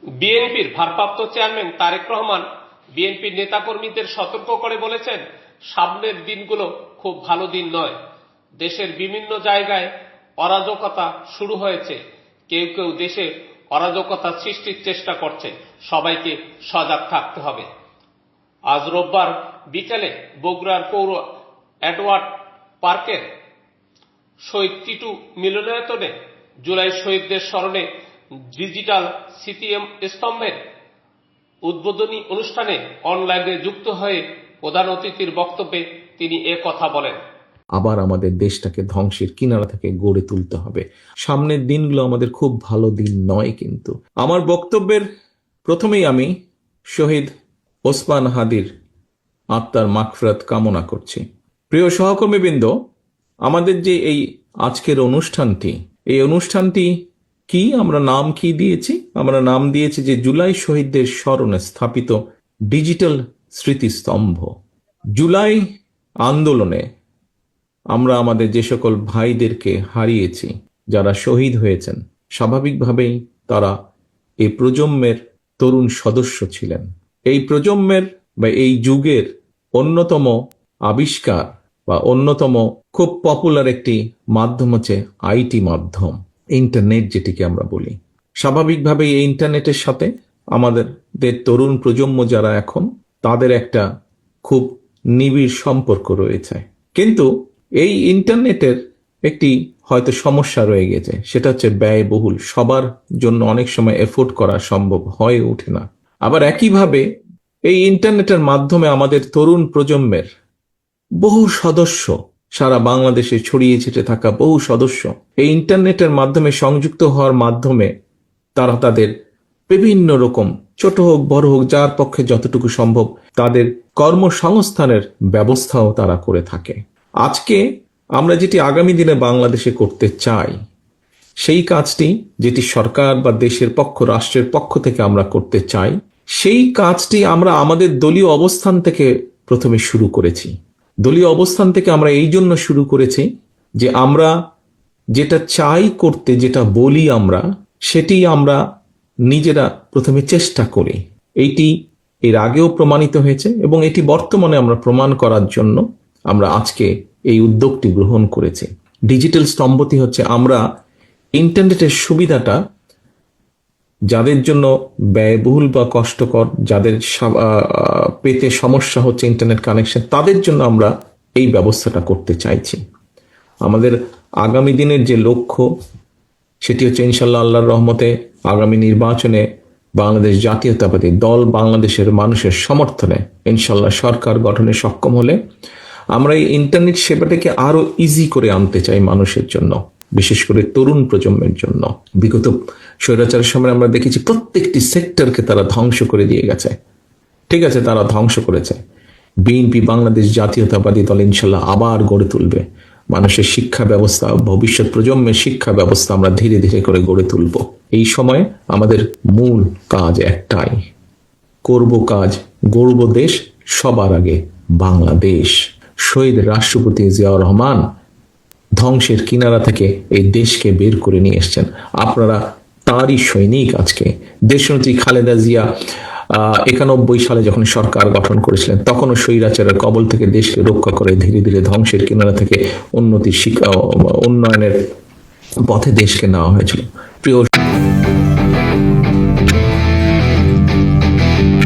বিএনপির ভারপ্রাপ্ত চেয়ারম্যান তারেক রহমান বিএনপির নেতাকর্মীদের সতর্ক করে বলেছেন, সামনের দিনগুলো খুব ভালো দিন নয়। দেশের বিভিন্ন জায়গায় অরাজকতা শুরু হয়েছে। কেউ কেউ দেশে অরাজকতা সৃষ্টির চেষ্টা করছে। সবাইকে সজাগ থাকতে হবে। আজ রোববার বিকেলে বগুড়ার পৌর এডওয়ার্ড পার্কের শহীদ টিটু মিলনায়তনে জুলাই শহীদদের স্মরণে ডিজিটাল স্মৃতি স্তম্ভের উদ্বোধনী অনুষ্ঠানে অনলাইনে যুক্ত হয়ে প্রধান অতিথির বক্তব্যে তিনি কথা বলেন। আবার আমাদের দেশটাকে ধ্বংসের কিনারা থেকে গড়ে তুলতে হবে। সামনের দিনগুলো আমাদের খুব ভালো দিন নয়। কিন্তু আমার বক্তব্যের প্রথমেই আমি শহীদ ওসমান হাদির আত্মার মাগফিরাত কামনা করছি। প্রিয় সহকর্মীবৃন্দ, আমাদের যে এই আজকের অনুষ্ঠানটি, এই অনুষ্ঠানটি কি আমরা নাম কি দিয়েছি? আমরা নাম দিয়েছি যে জুলাই শহীদদের স্মরণে স্থাপিত ডিজিটাল স্মৃতিস্তম্ভ। জুলাই আন্দোলনে আমরা আমাদের যে সকল ভাইদেরকে হারিয়েছি, যারা শহীদ হয়েছেন, স্বাভাবিকভাবেই তারা এই প্রজন্মের তরুণ সদস্য ছিলেন। এই প্রজন্মের বা এই যুগের অন্যতম আবিষ্কার বা অন্যতম খুব পপুলার একটি মাধ্যম হচ্ছে আইটি মাধ্যম, ইন্টারনেট যেটিকে আমরা বলি। স্বাভাবিকভাবেই এই ইন্টারনেটের সাথে আমাদের তরুণ প্রজন্ম যারা এখন, তাদের একটা খুব নিবিড় সম্পর্ক রয়েছে। কিন্তু এই ইন্টারনেটের একটি হয়তো সমস্যা রয়ে গেছে, সেটা হচ্ছে ব্যয়বহুল। সবার জন্য অনেক সময় এফোর্ড করা সম্ভব হয়ে ওঠে না। আবার একইভাবে এই ইন্টারনেটের মাধ্যমে আমাদের তরুণ প্রজন্মের বহু সদস্য, সারা বাংলাদেশে ছড়িয়ে ছিটে থাকা বহু সদস্য এই ইন্টারনেটের মাধ্যমে সংযুক্ত হওয়ার মাধ্যমে তারা তাদের বিভিন্ন রকম, ছোট হোক বড় হোক, যার পক্ষে যতটুকু সম্ভব, তাদের কর্মসংস্থানের ব্যবস্থাও তারা করে থাকে। আজকে আমরা যেটি আগামী দিনে বাংলাদেশে করতে চাই, সেই কাজটি যেটি সরকার বা দেশের পক্ষ, রাষ্ট্রের পক্ষ থেকে আমরা করতে চাই, সেই কাজটি আমরা আমাদের দলীয় অবস্থান থেকে প্রথমে শুরু করেছি। দলীয় অবস্থান থেকে আমরা এই জন্য শুরু করেছি যে আমরা যেটা চাই করতে, যেটা বলি আমরা, সেটি আমরা নিজেরা প্রথমে চেষ্টা করি। এইটি এর আগেও প্রমাণিত হয়েছে এবং এটি বর্তমানে আমরা প্রমাণ করার জন্য আমরা আজকে এই উদ্যোগটি গ্রহণ করেছি। ডিজিটাল স্তম্ভটি হচ্ছে আমরা ইন্টারনেটের সুবিধাটা যাদের জন্য ব্যয়বহুল বা কষ্টকর, যাদের পেতে সমস্যা হচ্ছে ইন্টারনেট কানেকশন, তাদের জন্য আমরা এই ব্যবস্থাটা করতে চাইছি। আমাদের আগামী দিনের যে লক্ষ্য, সেটি হচ্ছে ইনশাল্লাহ আল্লাহর রহমতে আগামী নির্বাচনে বাংলাদেশ জাতীয়তাবাদী দল বাংলাদেশের মানুষের সমর্থনে ইনশাল্লাহ সরকার গঠনে সক্ষম হলে আমরা এই ইন্টারনেট সেবাটাকে আরো ইজি করে আনতে চাই মানুষের জন্য, বিশেষ করে তরুণ প্রজন্মের জন্য। বিগত স্বৈরাচারের সময় আমরা দেখেছি প্রত্যেকটি সেক্টরকে তারা ধ্বংস করে দিয়ে গেছে। ঠিক আছে, তারা ধ্বংস করেছে। বিএনপি বাংলাদেশ জাতীয়তাবাদী দল ইনশাল্লাহ আবার গড়ে তুলবে। মানুষের শিক্ষা ব্যবস্থা, ভবিষ্যৎ প্রজন্মের শিক্ষা ব্যবস্থা আমরা ধীরে ধীরে করে গড়ে তুলব। এই সময় আমাদের মূল কাজ একটাই, করব কাজ, গড়ব দেশ, সবার আগে বাংলাদেশ। শহীদ রাষ্ট্রপতি জিয়াউর রহমান ধ্বংসের কিনারা থেকে এই দেশকে বের করে নিয়ে এসছেন। আপনারা তারই সৈনিক। আজকে দেশনেত্রী খালেদা জিয়া 91 সালে যখন সরকার গঠন করেছিলেন, তখনও স্বৈরাচারের কবল থেকে দেশকে রক্ষা করে ধীরে ধীরে ধ্বংসের কিনারা থেকে উন্নয়নের পথে দেশকে নেওয়া হয়েছিল। প্রিয়